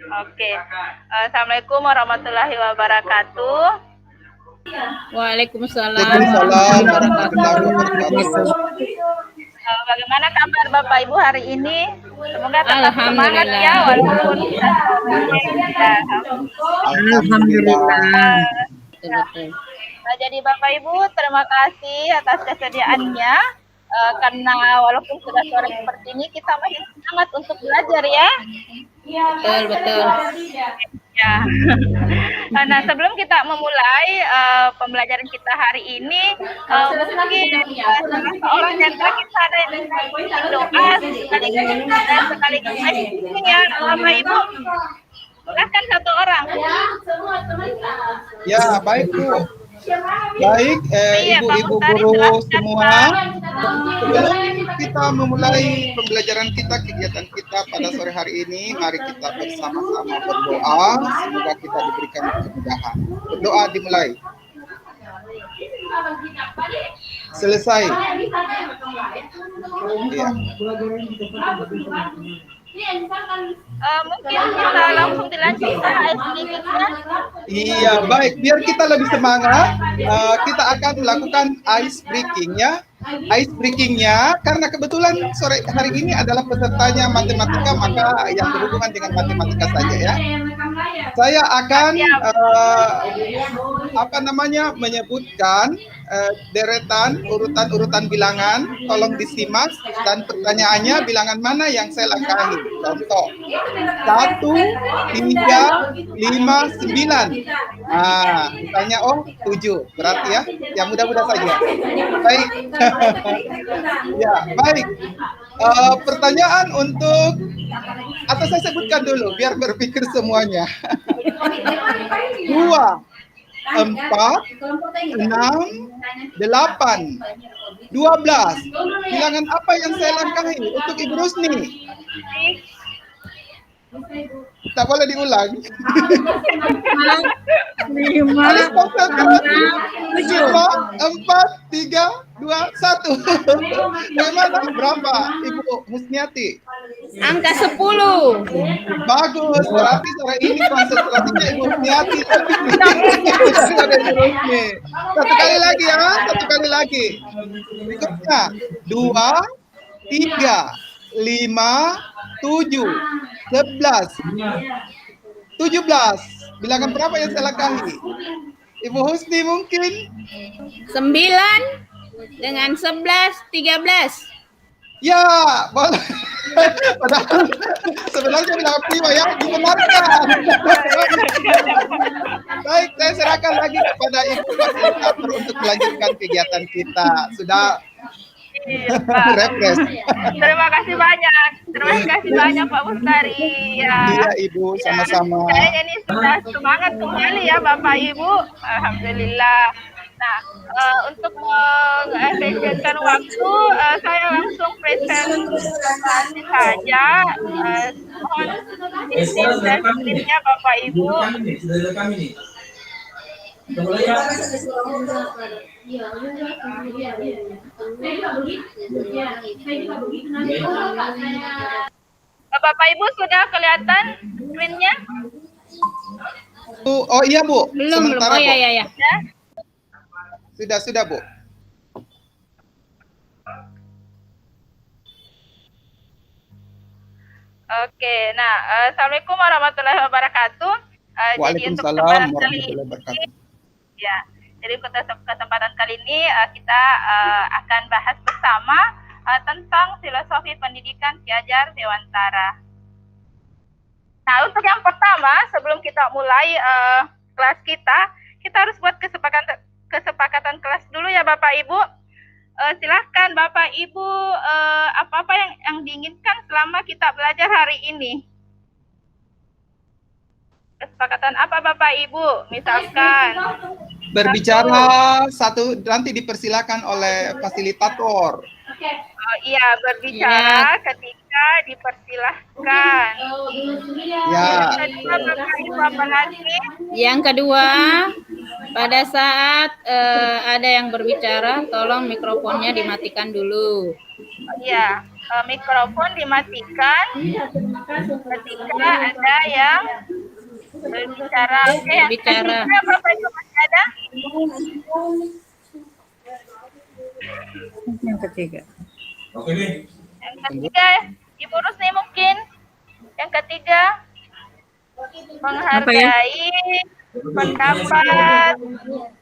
Oke. Assalamualaikum warahmatullahi wabarakatuh. Waalaikumsalam Waalaikumsalam warahmatullahi warahmatullahi wabarakatuh. wabarakatuh. Bagaimana kabar Bapak Ibu hari ini? Semoga tetap semangat Alhamdulillah. ya walaupun kita Alhamdulillah. Betul. jadi Bapak Ibu terima kasih atas kesediaannya karena walaupun sudah sore seperti ini kita masih semangat untuk belajar ya. Betul. Ya. Nah, sebelum kita memulai pembelajaran kita hari ini, mungkin seorang nyentrak kita ada yang doa sekaligus ya, Bapak Ibu. Silakan satu orang. Ya, baik Bu. Baik, ibu-ibu guru semua. Sebelum kita memulai pembelajaran kita, kegiatan kita pada sore hari ini, mari kita bersama-sama berdoa. Semoga kita diberikan kemudahan. Berdoa dimulai. Selesai. Ya. Mungkin kita langsung dilanjutkan sedikitnya. Iya, baik. Biar kita lebih semangat, kita akan melakukan ice breaking ya. Ice breakingnya, karena kebetulan sore hari ini adalah pesertanya matematika, maka yang berhubungan dengan matematika saja ya. Saya akan menyebutkan deretan urutan bilangan, tolong disimak, dan pertanyaannya bilangan mana yang saya langkahi. Contoh 1, 3, 5, 9. Nah, misalnya 7, berarti ya. Ya mudah-mudah saja. Baik. Ya, baik. Pertanyaan untuk atau saya sebutkan dulu biar berpikir semuanya. 2, 4, 6, 8, 12. Bilangan apa yang saya langkahi untuk Ibu Rusni? Tak boleh diulang. 5, 4, 3, 2, 1. Bagaimana? Berapa, Ibu Husniati? angka 10. Bagus, berarti sore ini konsentrasinya Ibu Husniati. Satu kali lagi ya, satu kali lagi. Berikutnya 2, 3, 5, 7, 11, 17. Bilangan berapa yang saya langkahi? Ibu Husni mungkin? 9 dengan 11, 13. Ya, boleh. Padahal sebenarnya bilangan prima ya, dibenarkan. Baik, saya serahkan lagi kepada Ibu fasilitator untuk melanjutkan kegiatan kita. Sudah refresh. Terima kasih banyak Pak Mustari ya. Iya Ibu, sama-sama. Saya ini sudah semangat kembali ya Bapak Ibu. Alhamdulillah. Nah, untuk mengefisienkan waktu, saya langsung presentasi saja. Mohon izin dan screen-nya Bapak Ibu. Bapak Ibu sudah kelihatan screen-nya? Oh iya Bu. Belum. Sementara, Oh Bu. ya. Sudah Bu. Oke, nah, assalamualaikum warahmatullahi wabarakatuh. Waalaikumsalam warahmatullahi wabarakatuh. Ya, jadi kesempatan kali ini kita akan bahas bersama tentang filosofi pendidikan Ki Hajar Dewantara. Nah, untuk yang pertama, sebelum kita mulai kelas kita harus buat kesepakatan kelas dulu ya Bapak Ibu. Silahkan Bapak Ibu apa-apa yang diinginkan selama kita belajar hari ini. Kesepakatan apa Bapak Ibu? Misalkan berbicara satu, nanti dipersilakan oleh fasilitator. Iya, berbicara ketika dipersilahkan. Ya. Yang kedua, pada saat ada yang berbicara, tolong mikrofonnya dimatikan dulu. Iya. mikrofon dimatikan ketika ada yang berbicara. Oke, yang Berbicara. ketiga Bapak Ibu masih ada? Yang ketiga. Yang ketiga, Ibu Rusni mungkin. Yang ketiga, menghargai pendapat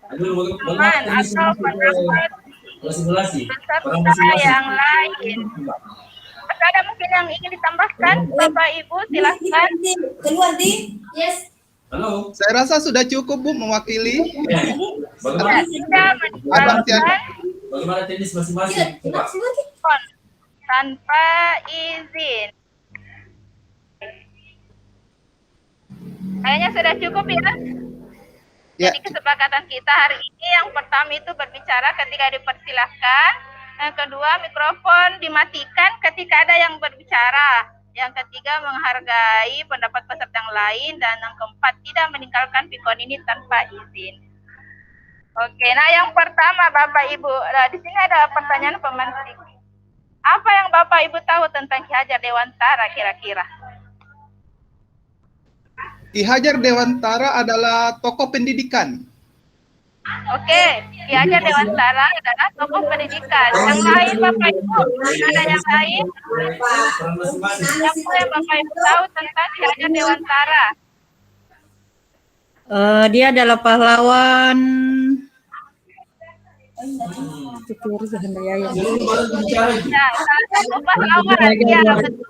teman atau pendapat peserta yang lain. Apakah ada mungkin yang ingin ditambahkan, Bapak Ibu? Silahkan. Halo. Saya rasa sudah cukup Bu mewakili. Bagaimana? Tidak menjalankan Bagaimana teknis masing-masing? Coba. tanpa izin. Kayaknya sudah cukup ya. Ya, Jadi kesepakatan kita hari ini yang pertama itu berbicara ketika dipersilahkan. Yang kedua mikrofon dimatikan ketika ada yang berbicara. Yang ketiga menghargai pendapat peserta yang lain. Dan yang keempat tidak meninggalkan pikon ini tanpa izin. Oke, nah yang pertama Bapak Ibu, di sini ada pertanyaan pemantik. Apa yang Bapak Ibu tahu tentang Ki Hajar Dewantara kira-kira? Ki Hajar Dewantara adalah tokoh pendidikan. Oke, Ki Hajar Dewantara adalah tokoh pendidikan. Yang lain Bapak Ibu, ada yang lain? Apa yang Bapak Ibu tahu tentang Ki Hajar Dewantara? Dia adalah pahlawan. Ya, salah satu pahlawan dia betul.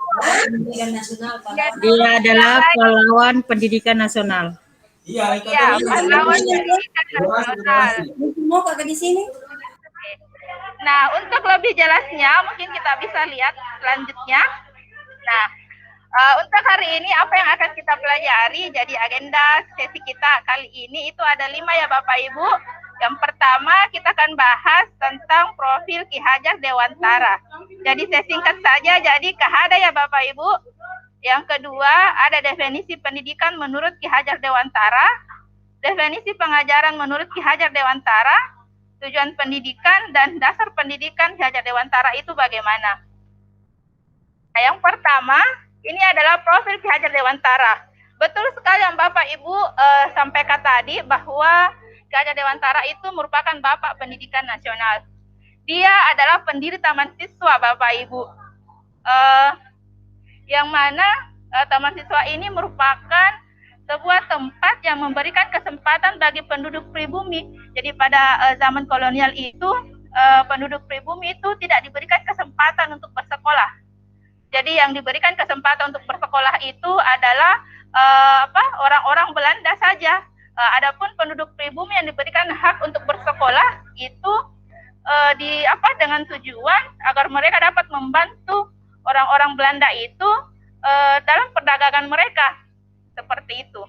Dia adalah pahlawan pendidikan nasional. Iya, itu Ya, pahlawan pendidikan nasional. Mau kakak di sini? Nah, untuk lebih jelasnya mungkin kita bisa lihat selanjutnya. Nah, untuk hari ini apa yang akan kita pelajari? Jadi agenda sesi kita kali ini itu ada 5 ya Bapak Ibu. Yang pertama kita akan bahas tentang profil Ki Hajar Dewantara. Jadi saya singkat saja, jadi KHD ya Bapak Ibu. Yang kedua ada definisi pendidikan menurut Ki Hajar Dewantara, definisi pengajaran menurut Ki Hajar Dewantara, tujuan pendidikan dan dasar pendidikan Ki Hajar Dewantara itu bagaimana. Nah, yang pertama ini adalah profil Ki Hajar Dewantara. Betul sekali yang Bapak Ibu sampaikan tadi bahwa Ki Hajar Dewantara itu merupakan Bapak Pendidikan Nasional. Dia adalah pendiri Taman Siswa, Bapak Ibu. Yang mana Taman Siswa ini merupakan sebuah tempat yang memberikan kesempatan bagi penduduk pribumi. Jadi pada zaman kolonial itu, penduduk pribumi itu tidak diberikan kesempatan untuk bersekolah. Jadi yang diberikan kesempatan untuk bersekolah itu adalah orang-orang Belanda saja. Adapun penduduk pribumi yang diberikan hak untuk bersekolah itu dengan tujuan agar mereka dapat membantu orang-orang Belanda itu dalam perdagangan mereka seperti itu.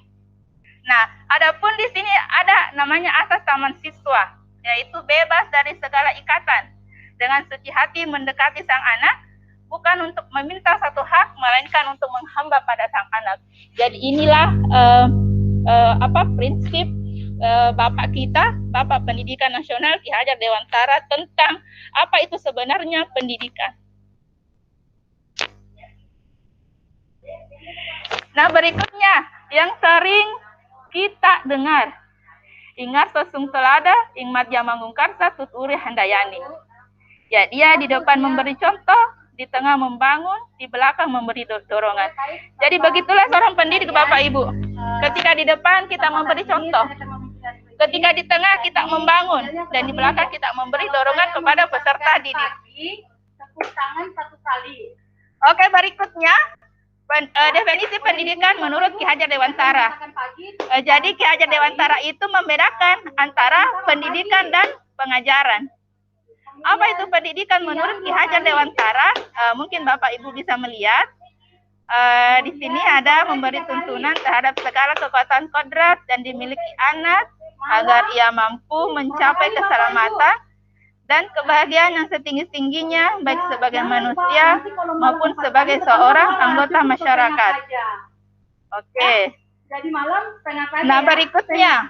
Nah, adapun di sini ada namanya asas Taman Siswa, yaitu bebas dari segala ikatan, dengan suci hati mendekati sang anak, bukan untuk meminta satu hak, melainkan untuk menghamba pada sang anak. Jadi inilah prinsip Bapak kita, Bapak Pendidikan Nasional Ki Hajar Dewantara tentang apa itu sebenarnya pendidikan. Nah, berikutnya yang sering kita dengar. Ingat sesung telada, ing madya mangungkarsa tuturi handayani. Ya, dia di depan memberi contoh, di tengah membangun, di belakang memberi dorongan. Jadi begitulah seorang pendidik Bapak Ibu. Ketika di depan kita memberi contoh, ketika di tengah kita membangun, dan di belakang kita memberi dorongan kepada peserta didik. Tepuk tangan 1 kali. Oke, berikutnya definisi pendidikan menurut Ki Hajar Dewantara. Jadi Ki Hajar Dewantara itu membedakan antara pendidikan dan pengajaran. Apa itu pendidikan menurut Ki Hajar Dewantara? Mungkin Bapak Ibu bisa melihat. Di sini ada memberi tuntunan terhadap segala kekuatan kodrat dan dimiliki anak agar ia mampu mencapai keselamatan dan kebahagiaan yang setinggi-tingginya baik sebagai manusia maupun sebagai seorang anggota masyarakat. Oke. Nah, berikutnya.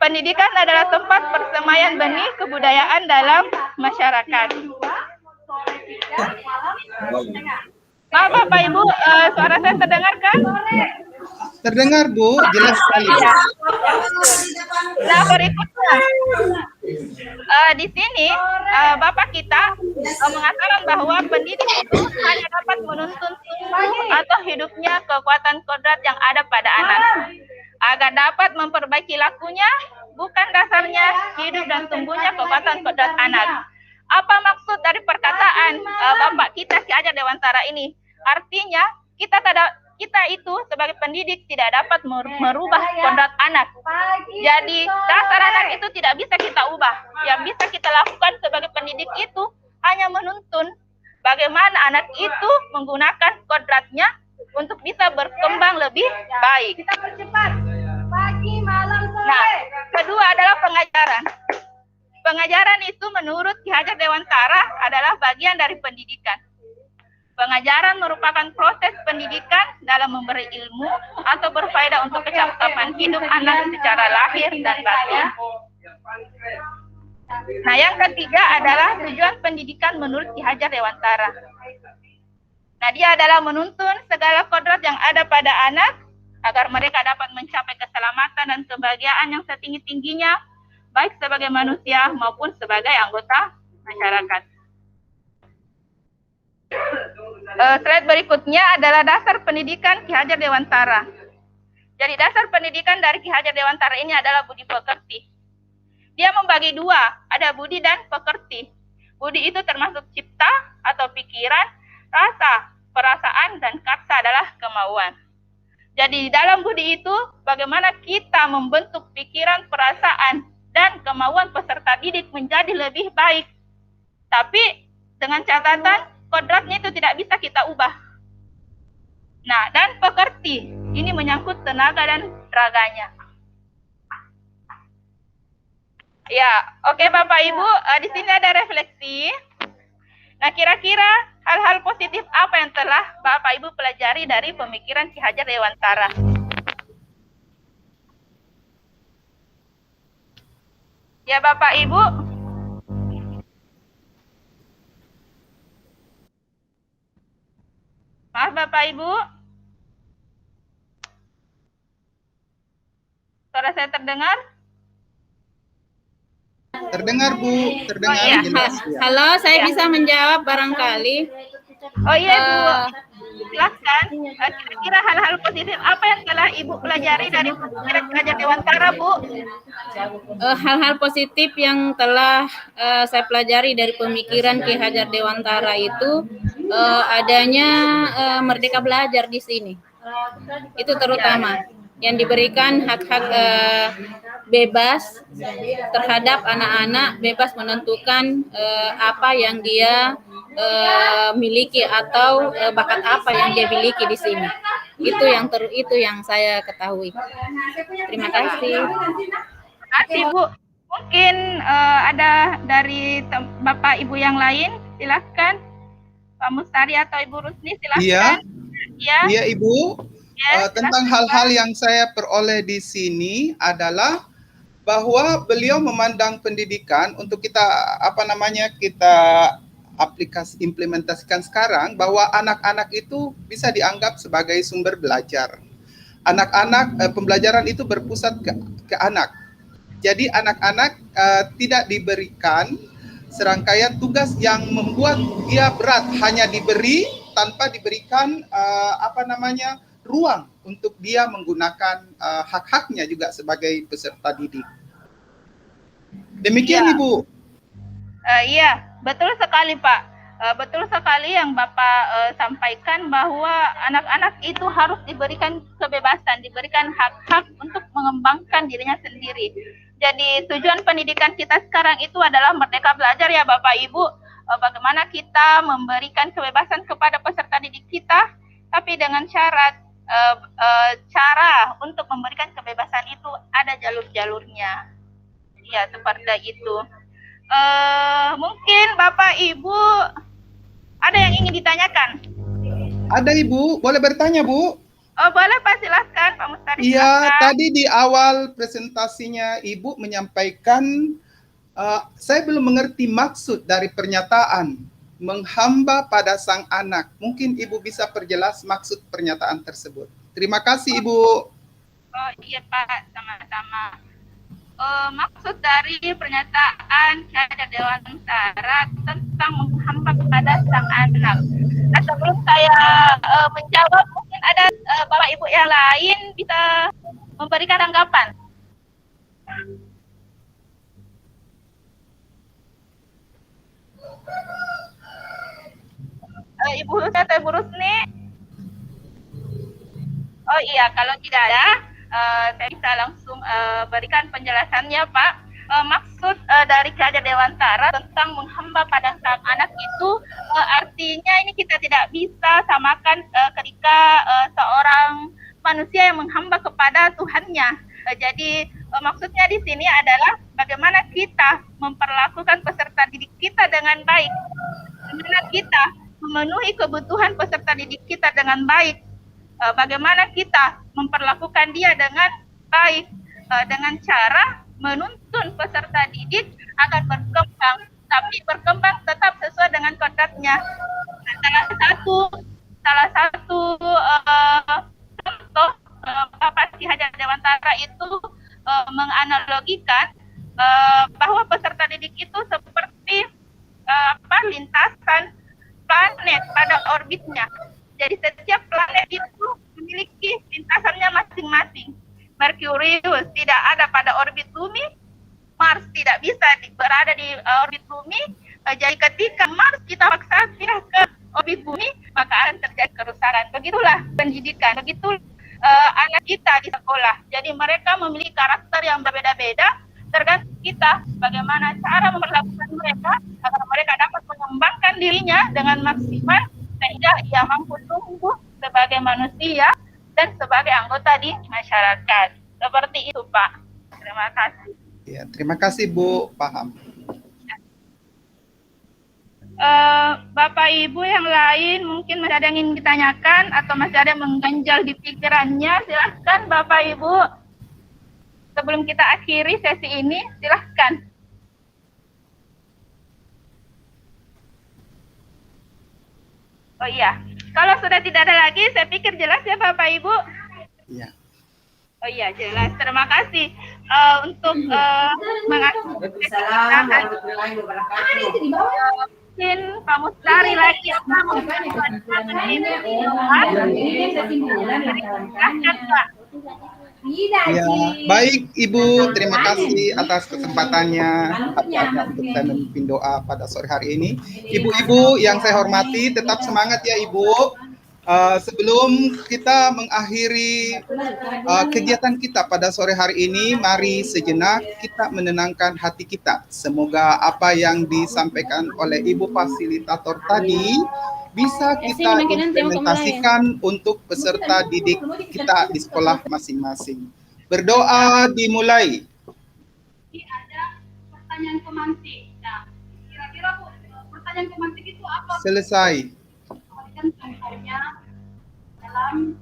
Pendidikan adalah tempat persemaian benih kebudayaan dalam masyarakat. sore 3, malam 1,5. Maaf Bapak Ibu, suara saya terdengar kan? Terdengar Bu, jelas sekali. Iya. Nah berikutnya, di sini Bapak kita mengatakan bahwa pendidik itu hanya dapat menuntun tubuh atau hidupnya kekuatan kodrat yang ada pada anak agar dapat memperbaiki lakunya, bukan dasarnya hidup dan tumbuhnya kekuatan kodrat anak. Apa maksud dari perkataan Bapak kita Ki Hajar Dewantara ini? Artinya kita itu sebagai pendidik tidak dapat merubah kodrat anak. Jadi dasar anak itu tidak bisa kita ubah. Yang bisa kita lakukan sebagai pendidik itu hanya menuntun bagaimana anak itu menggunakan kodratnya untuk bisa berkembang lebih baik. Kita percepat. Pagi, malam, sore. Nah, kedua adalah pengajaran. Pengajaran itu menurut Ki Hajar Dewantara adalah bagian dari pendidikan. Pengajaran merupakan proses pendidikan dalam memberi ilmu atau berfaedah untuk kecakapan hidup anak secara lahir dan batin. Nah, yang ketiga adalah tujuan pendidikan menurut Ki Hajar Dewantara. Nah, dia adalah menuntun segala kodrat yang ada pada anak agar mereka dapat mencapai keselamatan dan kebahagiaan yang setinggi-tingginya, baik sebagai manusia maupun sebagai anggota masyarakat. Slide berikutnya adalah dasar pendidikan Ki Hajar Dewantara. Jadi dasar pendidikan dari Ki Hajar Dewantara ini adalah budi pekerti. Dia membagi dua, ada budi dan pekerti. Budi itu termasuk cipta atau pikiran, rasa, perasaan, dan karsa adalah kemauan. Jadi dalam budi itu bagaimana kita membentuk pikiran, perasaan, dan kemauan peserta didik menjadi lebih baik. Tapi dengan catatan kodratnya itu tidak bisa kita ubah. Nah, dan pekerti ini menyangkut tenaga dan raganya. Ya, oke Bapak Ibu, di sini ada refleksi. Nah, kira-kira hal-hal positif apa yang telah Bapak Ibu pelajari dari pemikiran Ki Hajar Dewantara? Ya Bapak Ibu. Maaf Bapak Ibu. Suara saya terdengar? Terdengar Bu, terdengar Oh, iya. jelas. Ya. Halo, saya bisa menjawab barangkali. Oh iya Bu, silahkan. Kira-kira hal-hal positif apa yang telah Ibu pelajari dari pemikiran Ki Hajar Dewantara Bu? Hal-hal positif yang telah saya pelajari dari pemikiran Ki Hajar Dewantara itu adanya merdeka belajar di sini. Itu terutama yang diberikan hak-hak bebas terhadap anak-anak, bebas menentukan apa yang dia miliki atau bakat apa yang dia miliki di sini. Itu yang saya ketahui. Terima kasih. Terima kasih Bu. Mungkin ada dari Bapak Ibu yang lain, silahkan. Pak Mustari atau Ibu Rusni, silahkan. Iya, Ya. iya Ibu. Ya, Tentang hal-hal yang saya peroleh di sini adalah bahwa beliau memandang pendidikan untuk kita kita implementasikan sekarang, bahwa anak-anak itu bisa dianggap sebagai sumber belajar. Anak-anak pembelajaran itu berpusat ke anak. Jadi anak-anak tidak diberikan serangkaian tugas yang membuat dia berat, hanya diberi tanpa diberikan ruang untuk dia menggunakan hak-haknya juga sebagai peserta didik. Demikian Ya. Ibu. Iya, betul sekali Pak. Betul sekali yang Bapak sampaikan bahwa anak-anak itu harus diberikan kebebasan, diberikan hak-hak untuk mengembangkan dirinya sendiri. Jadi tujuan pendidikan kita sekarang itu adalah merdeka belajar ya Bapak Ibu. Bagaimana kita memberikan kebebasan kepada peserta didik kita, tapi dengan syarat cara untuk memberikan kebebasan itu ada jalur-jalurnya. Ya, seperti itu. Mungkin Bapak Ibu ada yang ingin ditanyakan? Ada Ibu, boleh bertanya Bu? Oh boleh Pak, silahkan Pak Mustari. Iya, silahkan. tadi di awal presentasinya Ibu menyampaikan, saya belum mengerti maksud dari pernyataan menghamba pada sang anak. Mungkin Ibu bisa perjelas maksud pernyataan tersebut. Terima kasih Ibu. Oh iya Pak, sama-sama. Maksud dari pernyataan Ki Hajar Dewantara tentang menghamba kepada sang anak. Nah, sebelum saya menjawab, mungkin ada Bapak Ibu yang lain bisa memberikan tanggapan. Ibu Husna atau Ibu Rusni? Oh iya, kalau tidak ada, saya bisa langsung berikan penjelasannya, Pak. Maksud dari Ki Hajar Dewantara tentang menghamba pada sang anak itu artinya ini kita tidak bisa samakan ketika seorang manusia yang menghamba kepada Tuhannya. Jadi maksudnya di sini adalah bagaimana kita memperlakukan peserta didik kita dengan baik. Bagaimana kita memenuhi kebutuhan peserta didik kita dengan baik. Bagaimana kita memperlakukan dia dengan baik dengan cara menuntun peserta didik agar berkembang, tapi berkembang tetap sesuai dengan kodratnya. Nah, salah satu contoh Bapak Ki Hajar Dewantara itu menganalogikan bahwa peserta didik itu seperti lintasan planet pada orbitnya. Jadi setiap planet itu memiliki lintasannya masing-masing. Merkurius tidak ada pada orbit bumi, Mars tidak bisa berada di orbit bumi. Jadi ketika Mars kita paksa pindah ke orbit bumi, maka akan terjadi kerusakan. Begitulah pendidikan, begitu anak kita di sekolah. Jadi mereka memiliki karakter yang berbeda-beda, tergantung kita bagaimana cara memperlakukan mereka agar mereka dapat mengembangkan dirinya dengan maksimal sehingga ia mampu tumbuh sebagai manusia dan sebagai anggota di masyarakat. Seperti itu, Pak. Terima kasih. Ya, terima kasih Bu, paham. Bapak Ibu yang lain mungkin masih ada yang ingin ditanyakan atau masih ada yang mengganjal di pikirannya, silahkan Bapak Ibu. Sebelum kita akhiri sesi ini, silahkan. Oh iya, kalau sudah tidak ada lagi, saya pikir jelas ya Bapak Ibu. Iya. Oh iya, jelas. Terima kasih untuk mengakhiri. Mungkin Pak Mustari lagi yang mau Ya, baik Ibu, terima kasih atas kesempatannya untuk saya memimpin doa pada sore hari ini. Ibu-ibu yang saya hormati, tetap semangat ya Ibu. Sebelum kita mengakhiri kegiatan kita pada sore hari ini, mari sejenak kita menenangkan hati kita. Semoga apa yang disampaikan oleh Ibu Fasilitator tadi bisa kita implementasikan untuk peserta didik kita di sekolah masing-masing. Berdoa dimulai. Ada pertanyaan pemantik. Nah, kira-kira Bu, pertanyaan pemantik itu apa? Selesai. Contohnya dalam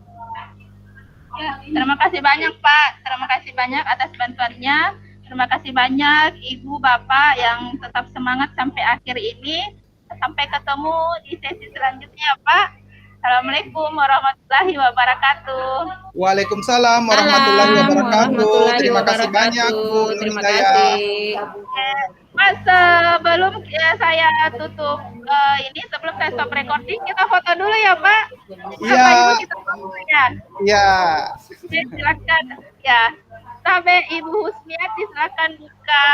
terima kasih banyak Pak. Terima kasih banyak atas bantuannya. Terima kasih banyak Ibu Bapak yang tetap semangat sampai akhir ini. Sampai ketemu di sesi selanjutnya Pak. Assalamualaikum warahmatullahi wabarakatuh. Waalaikumsalam warahmatullahi wabarakatuh. Terima kasih banyak Bu Terima Nurhidayah. kasih. Mas, sebelum saya tutup ini, sebelum saya stop recording, kita foto dulu ya Pak. Iya. Bapak Ibu kita fotonya. Ya. Oke, silakan. Ya. Sampai Ibu Husmiati silakan buka.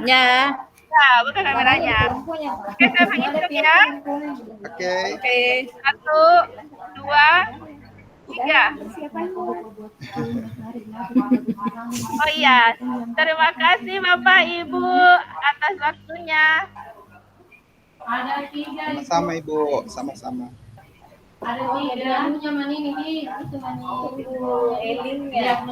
Ya. Ya, buka kameranya. Oke, saya mengintip ya. Oke. Oke. 1, 2, 3. Oh iya, terima kasih Bapak Ibu atas waktunya. Sama-sama Ibu, sama-sama. ada tiga. Ibu Elin ya.